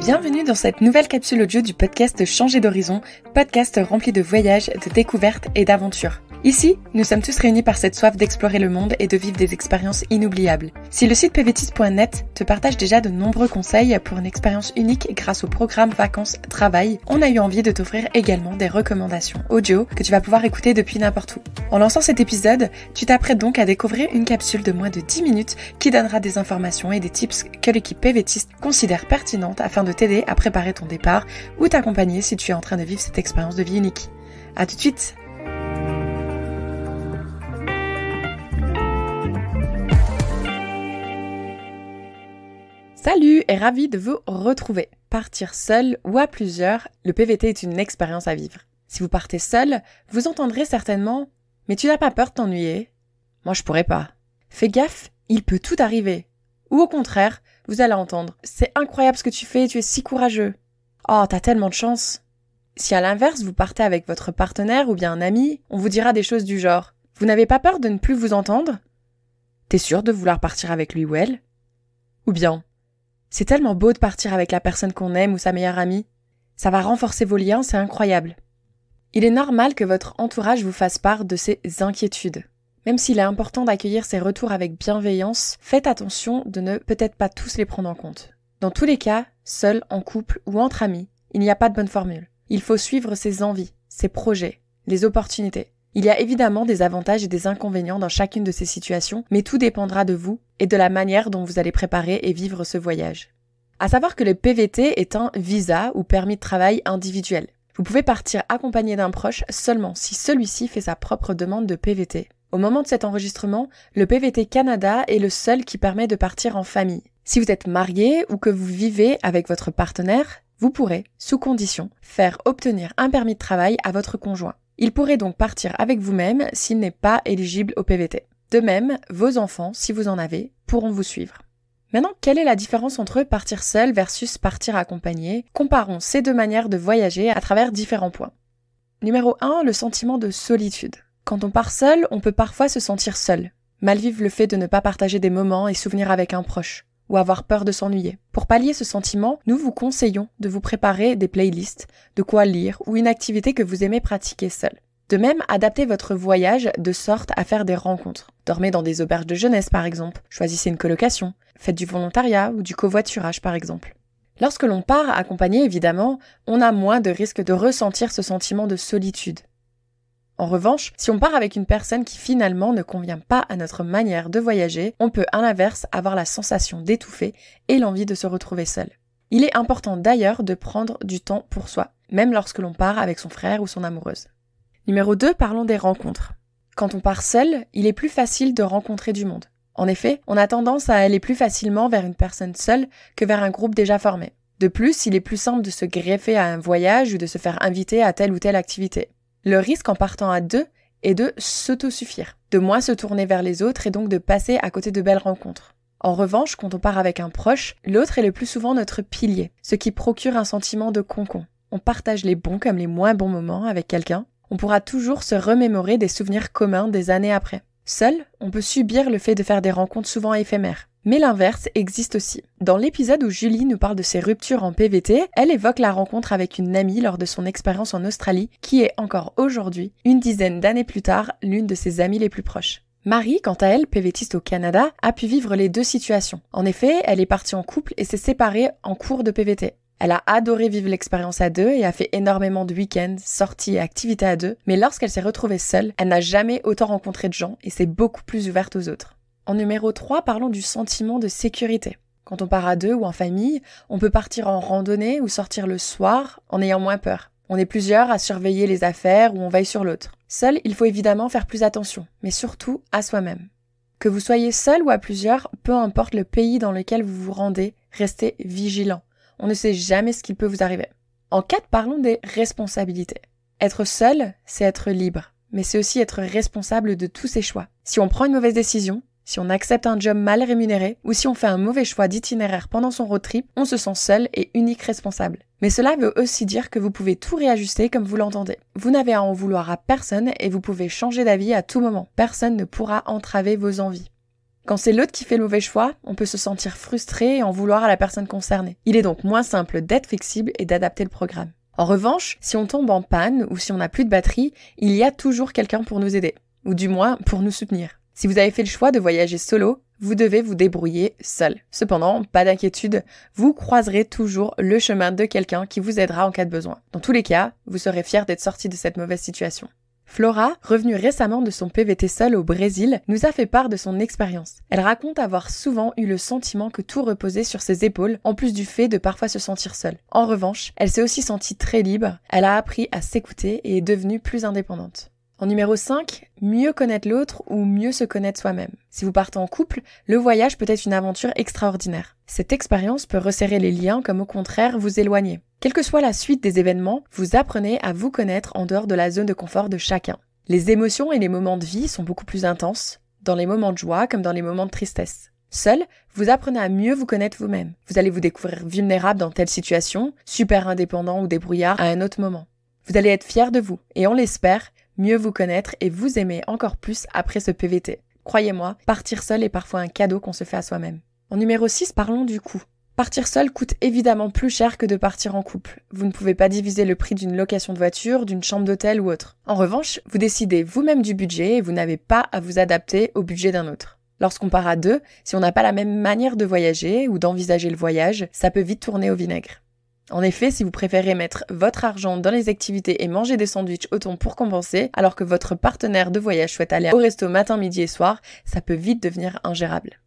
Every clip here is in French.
Bienvenue dans cette nouvelle capsule audio du podcast Changer d'horizon, podcast rempli de voyages, de découvertes et d'aventures. Ici, nous sommes tous réunis par cette soif d'explorer le monde et de vivre des expériences inoubliables. Si le site pvtis.net te partage déjà de nombreux conseils pour une expérience unique grâce au programme Vacances-Travail, on a eu envie de t'offrir également des recommandations audio que tu vas pouvoir écouter depuis n'importe où. En lançant cet épisode, tu t'apprêtes donc à découvrir une capsule de moins de 10 minutes qui donnera des informations et des tips que l'équipe PVTIS considère pertinentes afin de t'aider à préparer ton départ ou t'accompagner si tu es en train de vivre cette expérience de vie unique. À tout de suite! Salut et ravi de vous retrouver. Partir seul ou à plusieurs, le PVT est une expérience à vivre. Si vous partez seul, vous entendrez certainement « Mais tu n'as pas peur de t'ennuyer ?»« Moi je pourrais pas. » Fais gaffe, il peut tout arriver. Ou au contraire, vous allez entendre « C'est incroyable ce que tu fais, tu es si courageux. »« Oh, t'as tellement de chance. » Si à l'inverse, vous partez avec votre partenaire ou bien un ami, on vous dira des choses du genre « Vous n'avez pas peur de ne plus vous entendre ? T'es sûr de vouloir partir avec lui ou elle ? » Ou bien c'est tellement beau de partir avec la personne qu'on aime ou sa meilleure amie. Ça va renforcer vos liens, c'est incroyable. Il est normal que votre entourage vous fasse part de ses inquiétudes. Même s'il est important d'accueillir ces retours avec bienveillance, faites attention de ne peut-être pas tous les prendre en compte. Dans tous les cas, seul, en couple ou entre amis, il n'y a pas de bonne formule. Il faut suivre ses envies, ses projets, les opportunités. Il y a évidemment des avantages et des inconvénients dans chacune de ces situations, mais tout dépendra de vous et de la manière dont vous allez préparer et vivre ce voyage. À savoir que le PVT est un visa ou permis de travail individuel. Vous pouvez partir accompagné d'un proche seulement si celui-ci fait sa propre demande de PVT. Au moment de cet enregistrement, le PVT Canada est le seul qui permet de partir en famille. Si vous êtes marié ou que vous vivez avec votre partenaire, vous pourrez, sous condition, faire obtenir un permis de travail à votre conjoint. Il pourrait donc partir avec vous-même s'il n'est pas éligible au PVT. De même, vos enfants, si vous en avez, pourront vous suivre. Maintenant, quelle est la différence entre partir seul versus partir accompagné ? Comparons ces deux manières de voyager à travers différents points. Numéro 1, le sentiment de solitude. Quand on part seul, on peut parfois se sentir seul, mal vivre le fait de ne pas partager des moments et souvenirs avec un proche, ou avoir peur de s'ennuyer. Pour pallier ce sentiment, nous vous conseillons de vous préparer des playlists, de quoi lire ou une activité que vous aimez pratiquer seul. De même, adaptez votre voyage de sorte à faire des rencontres. Dormez dans des auberges de jeunesse par exemple, choisissez une colocation, faites du volontariat ou du covoiturage par exemple. Lorsque l'on part accompagné évidemment, on a moins de risques de ressentir ce sentiment de solitude. En revanche, si on part avec une personne qui finalement ne convient pas à notre manière de voyager, on peut à l'inverse avoir la sensation d'étouffer et l'envie de se retrouver seul. Il est important d'ailleurs de prendre du temps pour soi, même lorsque l'on part avec son frère ou son amoureuse. Numéro 2, parlons des rencontres. Quand on part seul, il est plus facile de rencontrer du monde. En effet, on a tendance à aller plus facilement vers une personne seule que vers un groupe déjà formé. De plus, il est plus simple de se greffer à un voyage ou de se faire inviter à telle ou telle activité. Le risque en partant à deux est de s'autosuffire, de moins se tourner vers les autres et donc de passer à côté de belles rencontres. En revanche, quand on part avec un proche, l'autre est le plus souvent notre pilier, ce qui procure un sentiment de cocon. On partage les bons comme les moins bons moments avec quelqu'un. On pourra toujours se remémorer des souvenirs communs des années après. Seul, on peut subir le fait de faire des rencontres souvent éphémères. Mais l'inverse existe aussi. Dans l'épisode où Julie nous parle de ses ruptures en PVT, elle évoque la rencontre avec une amie lors de son expérience en Australie, qui est encore aujourd'hui, une dizaine d'années plus tard, l'une de ses amies les plus proches. Marie, quant à elle, PVTiste au Canada, a pu vivre les deux situations. En effet, elle est partie en couple et s'est séparée en cours de PVT. Elle a adoré vivre l'expérience à deux et a fait énormément de week-ends, sorties et activités à deux, mais lorsqu'elle s'est retrouvée seule, elle n'a jamais autant rencontré de gens et s'est beaucoup plus ouverte aux autres. En numéro 3, parlons du sentiment de sécurité. Quand on part à deux ou en famille, on peut partir en randonnée ou sortir le soir en ayant moins peur. On est plusieurs à surveiller les affaires ou on veille sur l'autre. Seul, il faut évidemment faire plus attention, mais surtout à soi-même. Que vous soyez seul ou à plusieurs, peu importe le pays dans lequel vous vous rendez, restez vigilant. On ne sait jamais ce qui peut vous arriver. En 4, parlons des responsabilités. Être seul, c'est être libre, mais c'est aussi être responsable de tous ses choix. Si on prend une mauvaise décision, si on accepte un job mal rémunéré, ou si on fait un mauvais choix d'itinéraire pendant son road trip, on se sent seul et unique responsable. Mais cela veut aussi dire que vous pouvez tout réajuster comme vous l'entendez. Vous n'avez à en vouloir à personne et vous pouvez changer d'avis à tout moment. Personne ne pourra entraver vos envies. Quand c'est l'autre qui fait le mauvais choix, on peut se sentir frustré et en vouloir à la personne concernée. Il est donc moins simple d'être flexible et d'adapter le programme. En revanche, si on tombe en panne ou si on n'a plus de batterie, il y a toujours quelqu'un pour nous aider, ou du moins pour nous soutenir. Si vous avez fait le choix de voyager solo, vous devez vous débrouiller seul. Cependant, pas d'inquiétude, vous croiserez toujours le chemin de quelqu'un qui vous aidera en cas de besoin. Dans tous les cas, vous serez fiers d'être sorti de cette mauvaise situation. Flora, revenue récemment de son PVT seul au Brésil, nous a fait part de son expérience. Elle raconte avoir souvent eu le sentiment que tout reposait sur ses épaules, en plus du fait de parfois se sentir seule. En revanche, elle s'est aussi sentie très libre, elle a appris à s'écouter et est devenue plus indépendante. En numéro 5, mieux connaître l'autre ou mieux se connaître soi-même. Si vous partez en couple, le voyage peut être une aventure extraordinaire. Cette expérience peut resserrer les liens comme au contraire vous éloigner. Quelle que soit la suite des événements, vous apprenez à vous connaître en dehors de la zone de confort de chacun. Les émotions et les moments de vie sont beaucoup plus intenses, dans les moments de joie comme dans les moments de tristesse. Seul, vous apprenez à mieux vous connaître vous-même. Vous allez vous découvrir vulnérable dans telle situation, super indépendant ou débrouillard à un autre moment. Vous allez être fier de vous et on l'espère, mieux vous connaître et vous aimer encore plus après ce PVT. Croyez-moi, partir seul est parfois un cadeau qu'on se fait à soi-même. En numéro 6, parlons du coût. Partir seul coûte évidemment plus cher que de partir en couple. Vous ne pouvez pas diviser le prix d'une location de voiture, d'une chambre d'hôtel ou autre. En revanche, vous décidez vous-même du budget et vous n'avez pas à vous adapter au budget d'un autre. Lorsqu'on part à deux, si on n'a pas la même manière de voyager ou d'envisager le voyage, ça peut vite tourner au vinaigre. En effet, si vous préférez mettre votre argent dans les activités et manger des sandwichs au thon pour compenser, alors que votre partenaire de voyage souhaite aller au resto matin, midi et soir, ça peut vite devenir ingérable.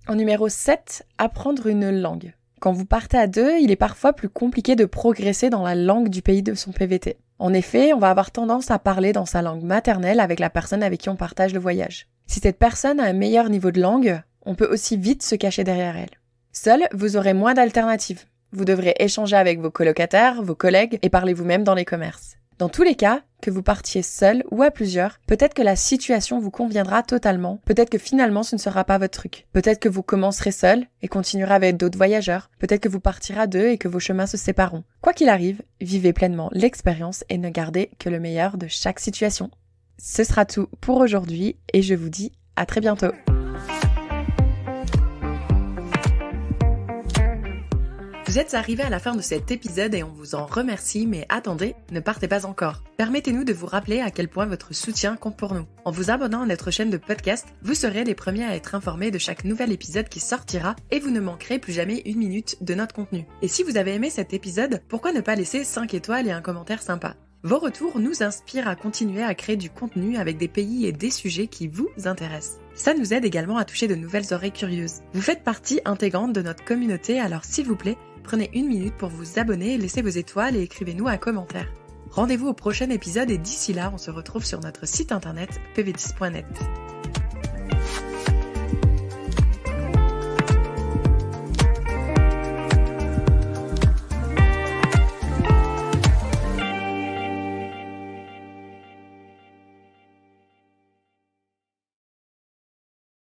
En numéro 7, apprendre une langue. Quand vous partez à deux, il est parfois plus compliqué de progresser dans la langue du pays de son PVT. En effet, on va avoir tendance à parler dans sa langue maternelle avec la personne avec qui on partage le voyage. Si cette personne a un meilleur niveau de langue, on peut aussi vite se cacher derrière elle. Seul, vous aurez moins d'alternatives. Vous devrez échanger avec vos colocataires, vos collègues et parler vous-même dans les commerces. Dans tous les cas, que vous partiez seul ou à plusieurs, peut-être que la situation vous conviendra totalement, peut-être que finalement ce ne sera pas votre truc. Peut-être que vous commencerez seul et continuerez avec d'autres voyageurs, peut-être que vous partirez à deux et que vos chemins se sépareront. Quoi qu'il arrive, vivez pleinement l'expérience et ne gardez que le meilleur de chaque situation. Ce sera tout pour aujourd'hui et je vous dis à très bientôt. Vous êtes arrivés à la fin de cet épisode et on vous en remercie, mais attendez, ne partez pas encore. Permettez-nous de vous rappeler à quel point votre soutien compte pour nous. En vous abonnant à notre chaîne de podcast, vous serez les premiers à être informés de chaque nouvel épisode qui sortira et vous ne manquerez plus jamais une minute de notre contenu. Et si vous avez aimé cet épisode, pourquoi ne pas laisser 5 étoiles et un commentaire sympa ? Vos retours nous inspirent à continuer à créer du contenu avec des pays et des sujets qui vous intéressent. Ça nous aide également à toucher de nouvelles oreilles curieuses. Vous faites partie intégrante de notre communauté, alors s'il vous plaît, prenez une minute pour vous abonner, laissez vos étoiles et écrivez-nous un commentaire. Rendez-vous au prochain épisode et d'ici là, on se retrouve sur notre site internet pvtis.net.